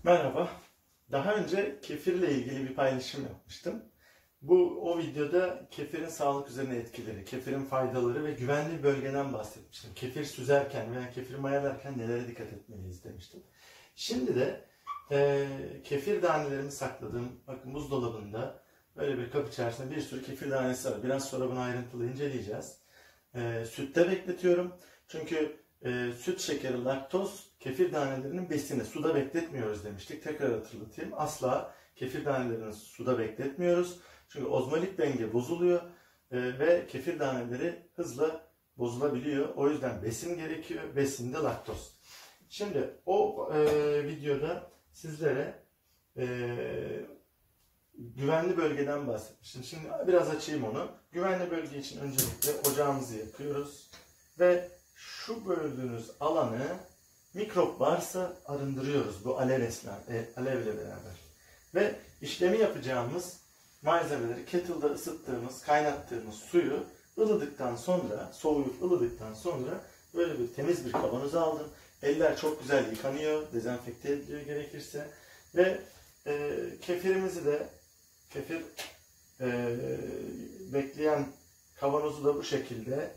Merhaba. Daha önce kefirle ilgili bir paylaşım yapmıştım. O videoda kefirin sağlık üzerine etkileri, kefirin faydaları ve güvenli bir bölgeden bahsetmiştim. Kefir süzerken veya kefir mayalarken nelere dikkat etmeliyiz demiştim. Şimdi de kefir tanelerimi sakladığım, bakın buzdolabında böyle bir kap içerisinde bir sürü kefir tanesi var. Biraz sonra bunu ayrıntılı inceleyeceğiz. Sütte bekletiyorum. Çünkü süt şekeri, laktoz kefir tanelerinin besini. Suda bekletmiyoruz demiştik. Tekrar hatırlatayım. Asla kefir tanelerini suda bekletmiyoruz. Çünkü ozmolik denge bozuluyor ve kefir taneleri hızla bozulabiliyor. O yüzden besin gerekiyor. Besin de laktoz. Şimdi videoda sizlere güvenli bölgeden bahsetmiştim. Şimdi biraz açayım onu. Güvenli bölge için öncelikle ocağımızı yakıyoruz ve şu böldüğünüz alanı mikrop varsa arındırıyoruz bu alevle beraber. Ve işlemi yapacağımız malzemeleri kettle'da ısıttığımız, kaynattığımız suyu soğuyup ılıdıktan sonra böyle bir temiz bir kavanoza aldım. Eller çok güzel yıkanıyor, dezenfekte ediliyor gerekirse. Ve kefirimizi de bekleyen kavanozu da bu şekilde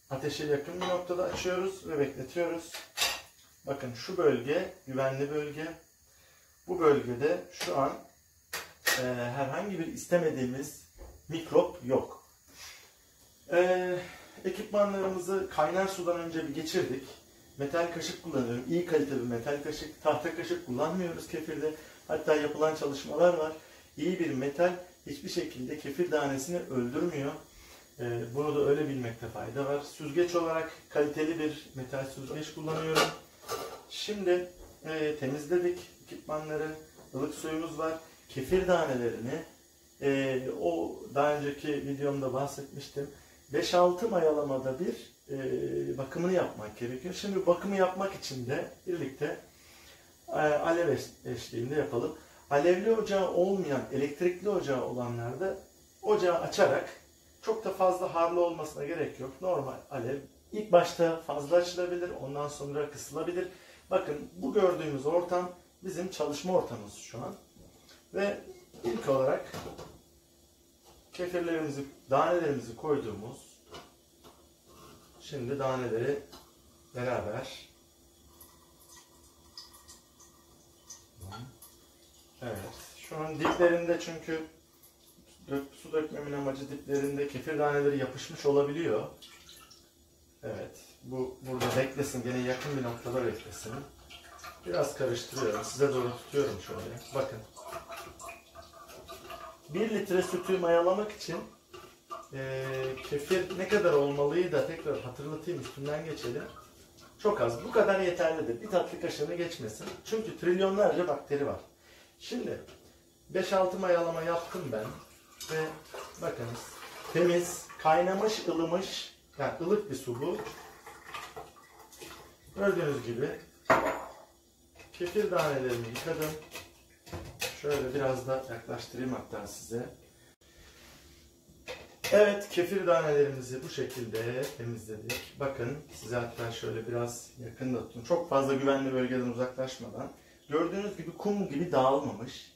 ateşe yakın bir noktada açıyoruz ve bekletiyoruz. Bakın şu bölge güvenli bölge. Bu bölgede şu an herhangi bir istemediğimiz mikrop yok. Ekipmanlarımızı kaynar sudan önce bir geçirdik. Metal kaşık kullanıyorum. İyi kalite bir metal kaşık. Tahta kaşık kullanmıyoruz kefirde. Hatta yapılan çalışmalar var. İyi bir metal hiçbir şekilde kefir tanesini öldürmüyor. Bunu da öyle bilmekte fayda var. Süzgeç olarak kaliteli bir metal süzgeç kullanıyorum. Şimdi temizledik ekipmanları. Ilık suyumuz var. Kefir tanelerini daha önceki videomda bahsetmiştim. 5-6 mayalamada bir bakımını yapmak gerekiyor. Şimdi bakımı yapmak için de birlikte alev eşliğinde yapalım. Alevli ocağı olmayan, elektrikli ocağı olanlarda ocağı açarak çok da fazla harlı olmasına gerek yok. Normal alev ilk başta fazla açılabilir, ondan sonra kısılabilir. Bakın bu gördüğümüz ortam bizim çalışma ortamımız şu an. Ve ilk olarak tanelerimizi koyduğumuz, şimdi taneleri beraber, evet, şu an diplerinde çünkü su dökmemin amacı diplerinde kefir taneleri yapışmış olabiliyor. Evet, bu burada beklesin, gene yakın bir noktada beklesin. Biraz karıştırıyorum, size doğru tutuyorum şöyle, bakın. 1 litre sütü mayalamak için kefir ne kadar olmalıyı da tekrar hatırlatayım, üstünden geçelim. Çok az, bu kadar yeterlidir. Bir tatlı kaşığını geçmesin. Çünkü trilyonlarca bakteri var. Şimdi 5-6 mayalama yaptım ben. Ve bakınız temiz, kaynamış, ılımış, yani ılık bir su bu. Gördüğünüz gibi kefir tanelerimi yıkadım. Şöyle biraz da yaklaştırayım hatta size. Evet, kefir tanelerimizi bu şekilde temizledik. Bakın size hatta şöyle biraz yakında tutun. Çok fazla güvenli bölgeden uzaklaşmadan. Gördüğünüz gibi kum gibi dağılmamış.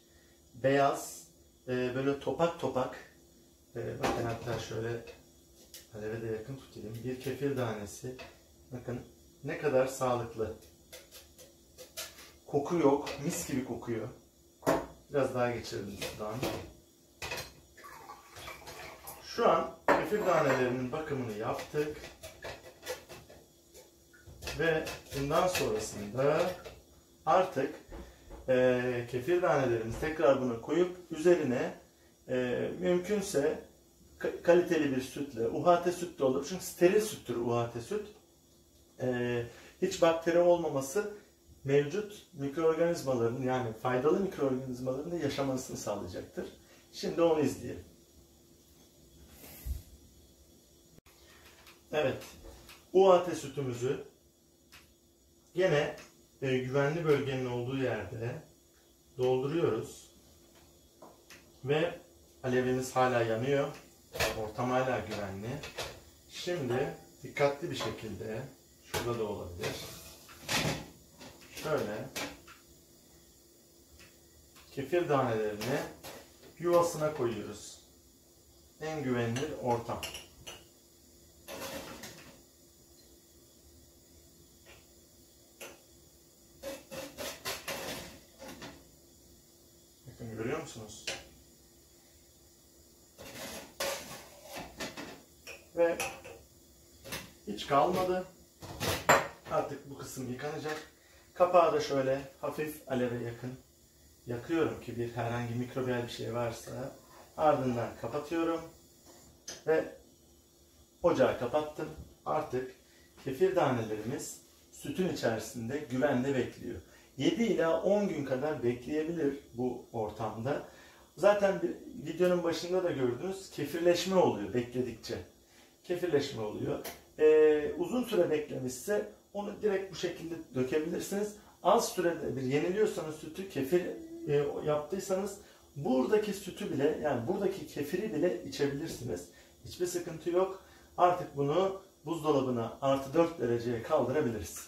Beyaz, böyle topak topak. Bakın hatta şöyle aleve de yakın tutayım. Bir kefir tanesi. Bakın ne kadar sağlıklı. Koku yok, mis gibi kokuyor. Biraz daha geçirelim sudan. Şu an kefir tanelerinin bakımını yaptık. Ve bundan sonrasında artık kefir tanelerimizi tekrar buna koyup üzerine mümkünse kaliteli bir sütle, UHT süt de olur. Çünkü steril süttür UHT süt. Hiç bakteri olmaması mevcut mikroorganizmaların, yani faydalı mikroorganizmaların da yaşamasını sağlayacaktır. Şimdi onu izleyelim. Evet, UHT sütümüzü gene güvenli bölgenin olduğu yerde dolduruyoruz. Ve alevimiz hala yanıyor. Ortam hala güvenli. Şimdi dikkatli bir şekilde, şurada da olabilir, şöyle kefir tanelerini yuvasına koyuyoruz. En güvenilir ortam. Bakın görüyor musunuz? Ve hiç kalmadı. Artık bu kısım yıkanacak. Kapağı da şöyle hafif aleve yakın yakıyorum ki bir herhangi mikrobiyal bir şey varsa. Ardından kapatıyorum ve ocağı kapattım. Artık kefir tanelerimiz sütün içerisinde güvende bekliyor. 7 ila 10 gün kadar bekleyebilir bu ortamda. Zaten videonun başında da gördünüz, kefirleşme oluyor bekledikçe. Kefirleşme oluyor. Uzun süre beklemişse onu direkt bu şekilde dökebilirsiniz. Az sürede bir yeniliyorsanız sütü, kefir yaptıysanız buradaki sütü bile, yani buradaki kefiri bile içebilirsiniz. Hiçbir sıkıntı yok. Artık bunu buzdolabına +4 dereceye kaldırabiliriz.